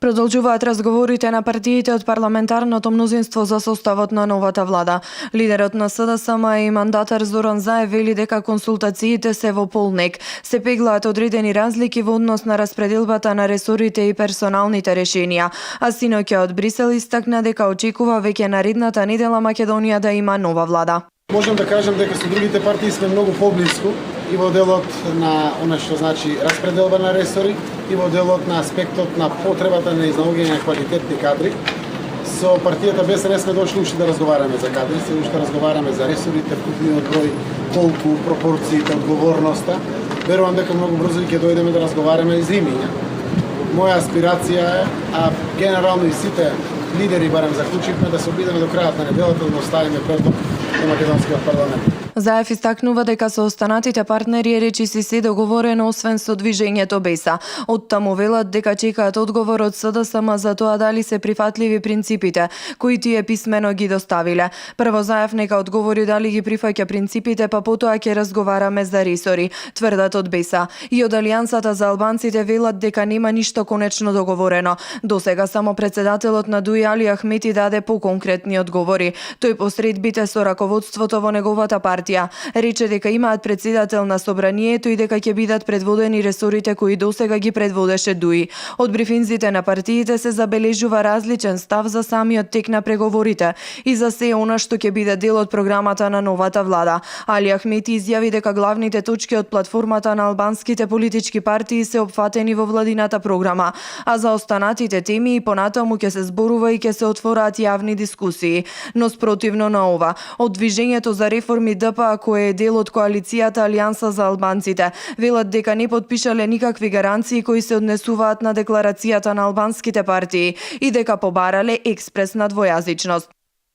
Продолжуваат разговорите на партиите од парламентарното мнозинство за составот на новата влада. Лидерот на СДСМ и мандатар Зоран Заев вели дека консултациите се во полнек. Се пеглаат одредени разлики во однос на распределбата на ресорите и персоналните решенија. А синоќа од Брисел истакна дека очекува веќе наредната недела Македонија да има нова влада. Можам да кажам дека со другите партии сме многу поблиску и во делот на она што значи распределба на ресори и во делот на аспектот на потребата на изнаоѓање на квалитетни кадри. Со партијата БСР сме дошли уште да разговараме за кадри, се уште разговараме за ресорите, вкупниот број, колку, пропорциите, одговорноста. Верувам дека многу брзо ќе дојдеме да разговараме и за имиња. Моја аспирација е, а генерално и сите лидери барем заклучивме да се обидеме до крајот на неделата да оставиме предлог на македонскиот парламент. Заев истакнува дека со останатите партнери речиси се договорено освен со движењето БЕСА. Оттаму велат дека чекаат одговор од СДСМ за тоа дали се прифатливи принципите кои тие писмено ги доставиле. Прво Заев нека одговори дали ги прифаќа принципите, па потоа ќе разговараме за ресори, тврдат од БЕСА. И од Алијансата за албанците велат дека нема ништо конечно договорено. Досега само председателот на ДУИ Али Ахмети даде поконкретни одговори. Тој посредбите со раководството во неговата партија рече дека имаат председател на собранието и дека ќе бидат предводени ресорите кои досега ги предводеше ДУИ. Од брифинзите на партиите се забележува различен став за самиот тек на преговорите и за се она што ќе биде дел од програмата на новата влада. Али Ахмети изјави дека главните точки од платформата на албанските политички партии се опфатени во владината програма, а за останатите теми и понатаму ќе се зборува и ќе се отвораат јавни дискусии. Но спротивно на ова, од движењето за реформи ДПА, кој е дел од коалицијата Алијанса за албанците, велат дека не подпишале никакви гаранции кои се однесуваат на декларацијата на албанските партии и дека побарале експресна двојазичност.